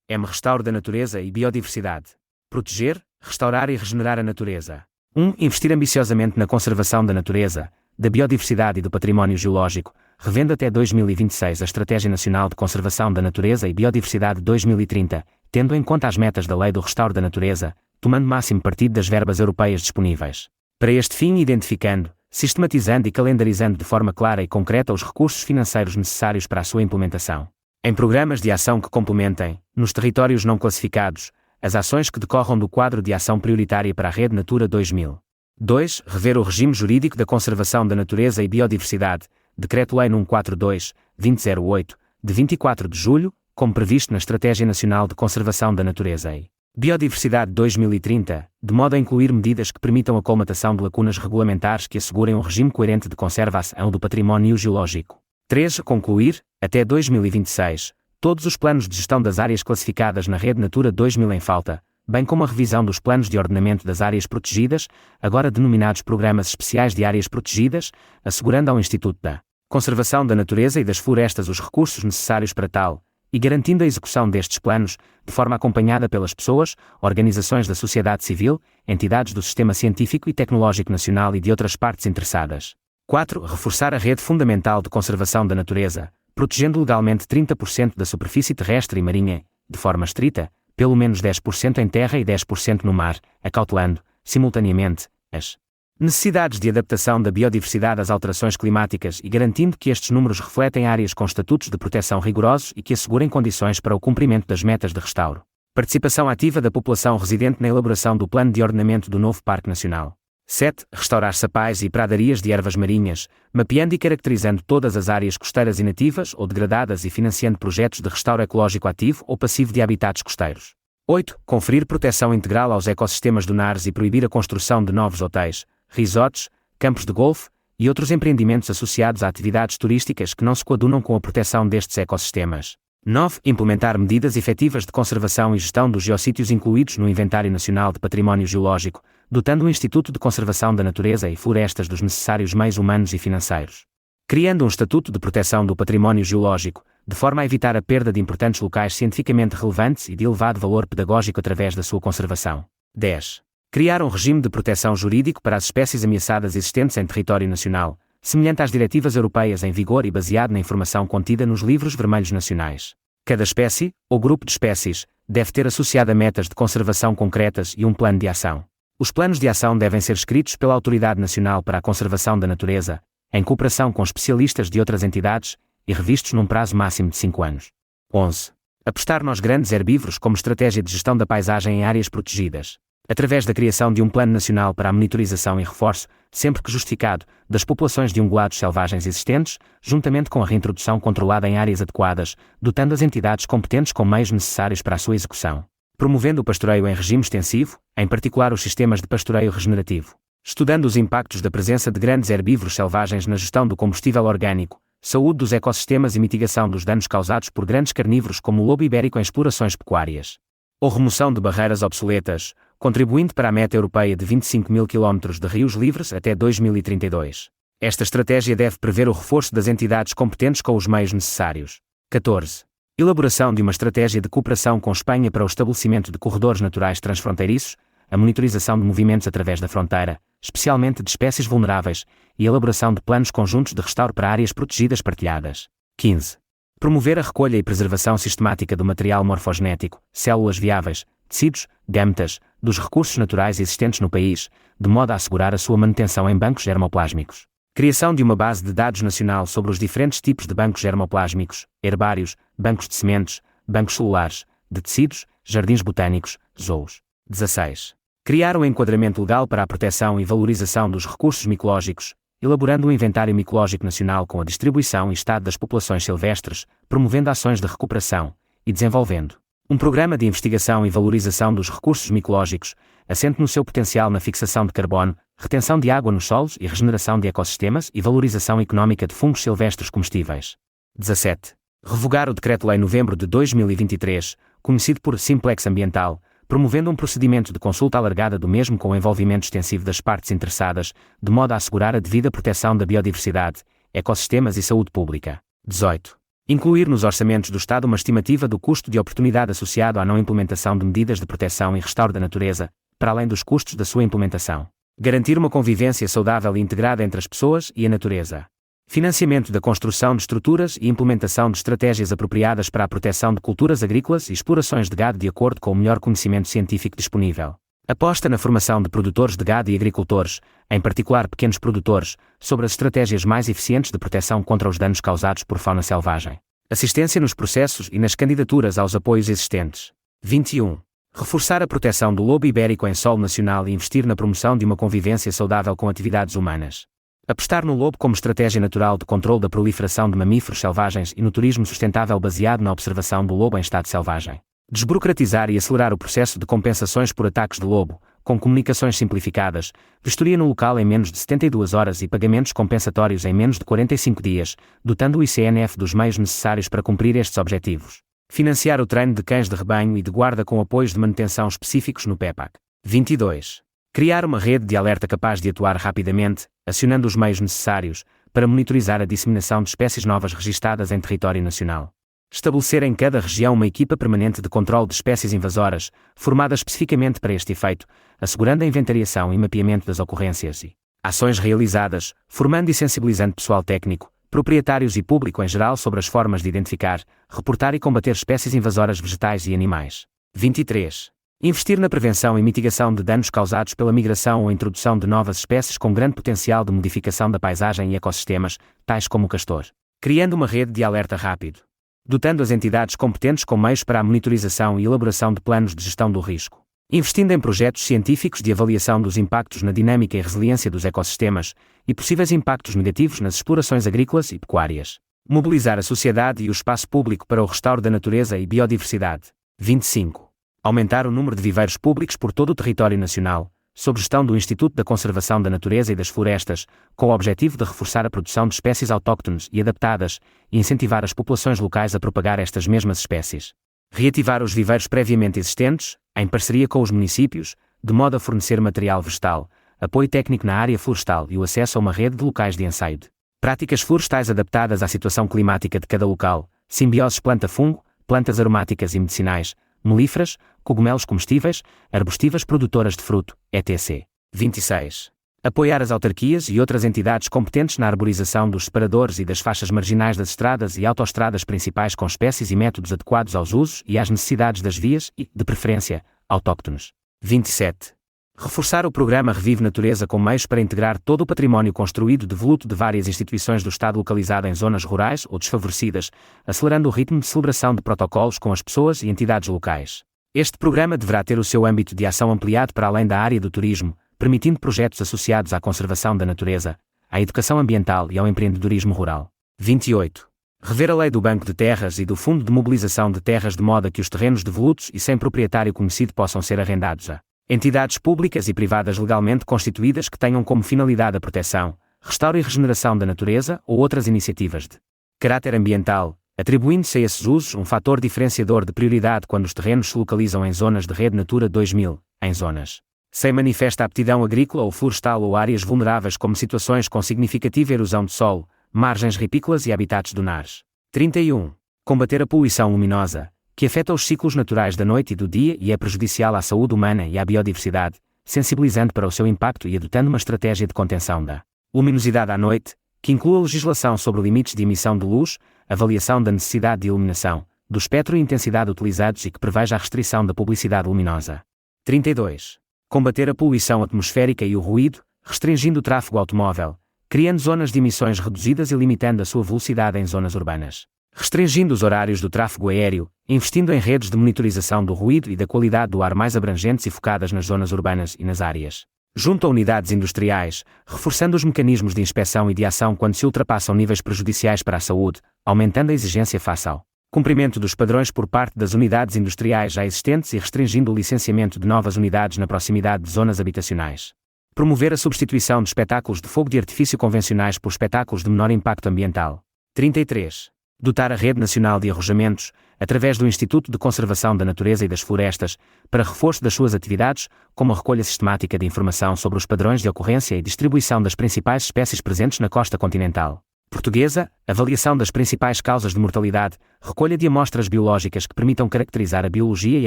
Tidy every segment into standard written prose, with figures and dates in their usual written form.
M. Restauro da natureza e biodiversidade. Proteger, restaurar e regenerar a natureza. 1. Investir ambiciosamente na conservação da natureza, da biodiversidade e do património geológico, revendo até 2026 a Estratégia Nacional de Conservação da Natureza e Biodiversidade 2030, tendo em conta as metas da Lei do Restauro da Natureza, tomando máximo partido das verbas europeias disponíveis. Para este fim, identificando, sistematizando e calendarizando de forma clara e concreta os recursos financeiros necessários para a sua implementação. Em programas de ação que complementem, nos territórios não classificados, as ações que decorram do quadro de ação prioritária para a Rede Natura 2000. 2. Rever o regime jurídico da conservação da natureza e biodiversidade, Decreto-Lei nº 142/2008, de 24 de julho, como previsto na Estratégia Nacional de Conservação da Natureza e Biodiversidade 2030, de modo a incluir medidas que permitam a colmatação de lacunas regulamentares que assegurem um regime coerente de conservação do património geológico. 3. Concluir, até 2026, todos os planos de gestão das áreas classificadas na Rede Natura 2000 em falta, bem como a revisão dos planos de ordenamento das áreas protegidas, agora denominados Programas Especiais de Áreas Protegidas, assegurando ao Instituto da Conservação da Natureza e das Florestas os recursos necessários para tal, e garantindo a execução destes planos, de forma acompanhada pelas pessoas, organizações da sociedade civil, entidades do Sistema Científico e Tecnológico Nacional e de outras partes interessadas. 4. Reforçar a rede fundamental de conservação da natureza, protegendo legalmente 30% da superfície terrestre e marinha, de forma estrita, pelo menos 10% em terra e 10% no mar, acautelando, simultaneamente, as necessidades de adaptação da biodiversidade às alterações climáticas e garantindo que estes números refletem áreas com estatutos de proteção rigorosos e que assegurem condições para o cumprimento das metas de restauro. Participação ativa da população residente na elaboração do plano de ordenamento do novo Parque Nacional. 7. Restaurar sapais e pradarias de ervas marinhas, mapeando e caracterizando todas as áreas costeiras inativas ou degradadas e financiando projetos de restauro ecológico ativo ou passivo de habitats costeiros. 8. Conferir proteção integral aos ecossistemas dunares e proibir a construção de novos hotéis, resorts, campos de golfe e outros empreendimentos associados a atividades turísticas que não se coadunam com a proteção destes ecossistemas. 9. Implementar medidas efetivas de conservação e gestão dos geossítios incluídos no Inventário Nacional de Património Geológico, dotando o Instituto de Conservação da Natureza e Florestas dos necessários meios humanos e financeiros. Criando um Estatuto de Proteção do Património Geológico, de forma a evitar a perda de importantes locais cientificamente relevantes e de elevado valor pedagógico através da sua conservação. 10. Criar um regime de proteção jurídico para as espécies ameaçadas existentes em território nacional, semelhante às diretivas europeias em vigor e baseado na informação contida nos livros vermelhos nacionais. Cada espécie, ou grupo de espécies, deve ter associada metas de conservação concretas e um plano de ação. Os planos de ação devem ser escritos pela Autoridade Nacional para a Conservação da Natureza, em cooperação com especialistas de outras entidades, e revistos num prazo máximo de 5 anos. 11. Apostar nos grandes herbívoros como estratégia de gestão da paisagem em áreas protegidas, através da criação de um plano nacional para a monitorização e reforço, sempre que justificado, das populações de ungulados selvagens existentes, juntamente com a reintrodução controlada em áreas adequadas, dotando as entidades competentes com meios necessários para a sua execução. Promovendo o pastoreio em regime extensivo, em particular os sistemas de pastoreio regenerativo. Estudando os impactos da presença de grandes herbívoros selvagens na gestão do combustível orgânico, saúde dos ecossistemas e mitigação dos danos causados por grandes carnívoros como o lobo ibérico em explorações pecuárias. Ou remoção de barreiras obsoletas, contribuindo para a meta europeia de 25 mil km de rios livres até 2032. Esta estratégia deve prever o reforço das entidades competentes com os meios necessários. 14. Elaboração de uma estratégia de cooperação com Espanha para o estabelecimento de corredores naturais transfronteiriços, a monitorização de movimentos através da fronteira, especialmente de espécies vulneráveis, e elaboração de planos conjuntos de restauro para áreas protegidas partilhadas. 15. Promover a recolha e preservação sistemática do material morfogenético, células viáveis, tecidos, gametas, dos recursos naturais existentes no país, de modo a assegurar a sua manutenção em bancos germoplásmicos. Criação de uma base de dados nacional sobre os diferentes tipos de bancos germoplásmicos, herbários, bancos de sementes, bancos celulares, de tecidos, jardins botânicos, zoos. 16. Criar um enquadramento legal para a proteção e valorização dos recursos micológicos, elaborando um inventário micológico nacional com a distribuição e estado das populações silvestres, promovendo ações de recuperação, e desenvolvendo um programa de investigação e valorização dos recursos micológicos, assente no seu potencial na fixação de carbono, retenção de água nos solos e regeneração de ecossistemas e valorização económica de fungos silvestres comestíveis. 17. Revogar o Decreto-Lei Novembro de 2023, conhecido por Simplex Ambiental, promovendo um procedimento de consulta alargada do mesmo com o envolvimento extensivo das partes interessadas, de modo a assegurar a devida proteção da biodiversidade, ecossistemas e saúde pública. 18. Incluir nos orçamentos do Estado uma estimativa do custo de oportunidade associado à não implementação de medidas de proteção e restauro da natureza, para além dos custos da sua implementação. Garantir uma convivência saudável e integrada entre as pessoas e a natureza. Financiamento da construção de estruturas e implementação de estratégias apropriadas para a proteção de culturas agrícolas e explorações de gado de acordo com o melhor conhecimento científico disponível. Aposta na formação de produtores de gado e agricultores, em particular pequenos produtores, sobre as estratégias mais eficientes de proteção contra os danos causados por fauna selvagem. Assistência nos processos e nas candidaturas aos apoios existentes. 21. Reforçar a proteção do lobo ibérico em solo nacional e investir na promoção de uma convivência saudável com atividades humanas. Apostar no lobo como estratégia natural de controle da proliferação de mamíferos selvagens e no turismo sustentável baseado na observação do lobo em estado selvagem. Desburocratizar e acelerar o processo de compensações por ataques de lobo, com comunicações simplificadas, vistoria no local em menos de 72 horas e pagamentos compensatórios em menos de 45 dias, dotando o ICNF dos meios necessários para cumprir estes objetivos. Financiar o treino de cães de rebanho e de guarda com apoios de manutenção específicos no PEPAC. 22. Criar uma rede de alerta capaz de atuar rapidamente, acionando os meios necessários, para monitorizar a disseminação de espécies novas registadas em território nacional. Estabelecer em cada região uma equipa permanente de controle de espécies invasoras, formada especificamente para este efeito, assegurando a inventariação e mapeamento das ocorrências e ações realizadas, formando e sensibilizando pessoal técnico, proprietários e público em geral sobre as formas de identificar, reportar e combater espécies invasoras vegetais e animais. 23. Investir na prevenção e mitigação de danos causados pela migração ou introdução de novas espécies com grande potencial de modificação da paisagem e ecossistemas, tais como o castor. Criando uma rede de alerta rápido. Dotando as entidades competentes com meios para a monitorização e elaboração de planos de gestão do risco. Investindo em projetos científicos de avaliação dos impactos na dinâmica e resiliência dos ecossistemas e possíveis impactos negativos nas explorações agrícolas e pecuárias. Mobilizar a sociedade e o espaço público para o restauro da natureza e biodiversidade. 25. Aumentar o número de viveiros públicos por todo o território nacional, sob gestão do Instituto da Conservação da Natureza e das Florestas, com o objetivo de reforçar a produção de espécies autóctones e adaptadas e incentivar as populações locais a propagar estas mesmas espécies. Reativar os viveiros previamente existentes, em parceria com os municípios, de modo a fornecer material vegetal, apoio técnico na área florestal e o acesso a uma rede de locais de ensaio de práticas florestais adaptadas à situação climática de cada local, simbioses planta-fungo, plantas aromáticas e medicinais, melíferas, cogumelos comestíveis, arbustivas produtoras de fruto, etc. 26. Apoiar as autarquias e outras entidades competentes na arborização dos separadores e das faixas marginais das estradas e autoestradas principais com espécies e métodos adequados aos usos e às necessidades das vias e, de preferência, autóctones. 27. Reforçar o programa Revive Natureza com meios para integrar todo o património construído devoluto de várias instituições do Estado localizado em zonas rurais ou desfavorecidas, acelerando o ritmo de celebração de protocolos com as pessoas e entidades locais. Este programa deverá ter o seu âmbito de ação ampliado para além da área do turismo, permitindo projetos associados à conservação da natureza, à educação ambiental e ao empreendedorismo rural. 28. Rever a lei do Banco de Terras e do Fundo de Mobilização de Terras de modo a que os terrenos devolutos e sem proprietário conhecido possam ser arrendados a entidades públicas e privadas legalmente constituídas que tenham como finalidade a proteção, restauro e regeneração da natureza ou outras iniciativas de caráter ambiental, atribuindo-se a esses usos um fator diferenciador de prioridade quando os terrenos se localizam em zonas de rede Natura 2000, em zonas sem manifesta aptidão agrícola ou florestal ou áreas vulneráveis como situações com significativa erosão de solo, margens ripícolas e habitats dunares. 31. Combater a poluição luminosa, que afeta os ciclos naturais da noite e do dia e é prejudicial à saúde humana e à biodiversidade, sensibilizando para o seu impacto e adotando uma estratégia de contenção da luminosidade à noite, que inclua legislação sobre limites de emissão de luz, avaliação da necessidade de iluminação, do espectro e intensidade utilizados e que preveja a restrição da publicidade luminosa. 32. Combater a poluição atmosférica e o ruído, restringindo o tráfego automóvel, criando zonas de emissões reduzidas e limitando a sua velocidade em zonas urbanas. Restringindo os horários do tráfego aéreo, investindo em redes de monitorização do ruído e da qualidade do ar mais abrangentes e focadas nas zonas urbanas e nas áreas junto a unidades industriais, reforçando os mecanismos de inspeção e de ação quando se ultrapassam níveis prejudiciais para a saúde, aumentando a exigência face ao cumprimento dos padrões por parte das unidades industriais já existentes e restringindo o licenciamento de novas unidades na proximidade de zonas habitacionais. Promover a substituição de espetáculos de fogo de artifício convencionais por espetáculos de menor impacto ambiental. 33. Dotar a Rede Nacional de Arrojamentos, através do Instituto de Conservação da Natureza e das Florestas, para reforço das suas atividades, como a recolha sistemática de informação sobre os padrões de ocorrência e distribuição das principais espécies presentes na costa continental. Portuguesa, avaliação das principais causas de mortalidade, recolha de amostras biológicas que permitam caracterizar a biologia e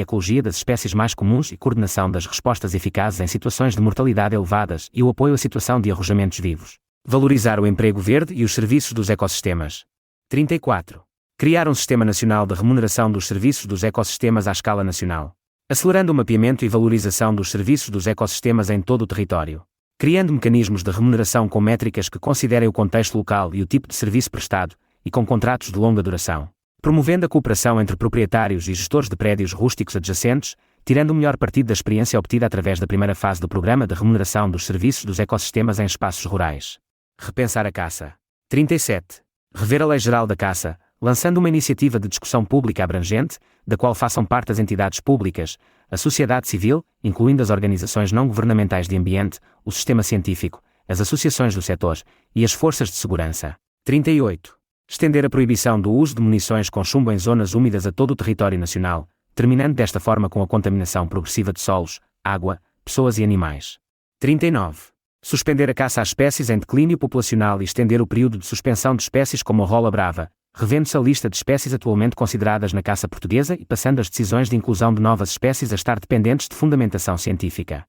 ecologia das espécies mais comuns e coordenação das respostas eficazes em situações de mortalidade elevadas e o apoio à situação de arrojamentos vivos. Valorizar o emprego verde e os serviços dos ecossistemas. 34. Criar um Sistema Nacional de Remuneração dos Serviços dos Ecossistemas à escala nacional. Acelerando o mapeamento e valorização dos serviços dos ecossistemas em todo o território. Criando mecanismos de remuneração com métricas que considerem o contexto local e o tipo de serviço prestado, e com contratos de longa duração. Promovendo a cooperação entre proprietários e gestores de prédios rústicos adjacentes, tirando o melhor partido da experiência obtida através da primeira fase do Programa de Remuneração dos Serviços dos Ecossistemas em Espaços Rurais. Repensar a caça. 37. Rever a Lei Geral da Caça, lançando uma iniciativa de discussão pública abrangente, da qual façam parte as entidades públicas, a sociedade civil, incluindo as organizações não governamentais de ambiente, o sistema científico, as associações do setor e as forças de segurança. 38. Estender a proibição do uso de munições com chumbo em zonas úmidas a todo o território nacional, terminando desta forma com a contaminação progressiva de solos, água, pessoas e animais. 39. Suspender a caça às espécies em declínio populacional e estender o período de suspensão de espécies como a rola brava, revendo-se a lista de espécies atualmente consideradas na caça portuguesa e passando as decisões de inclusão de novas espécies a estar dependentes de fundamentação científica.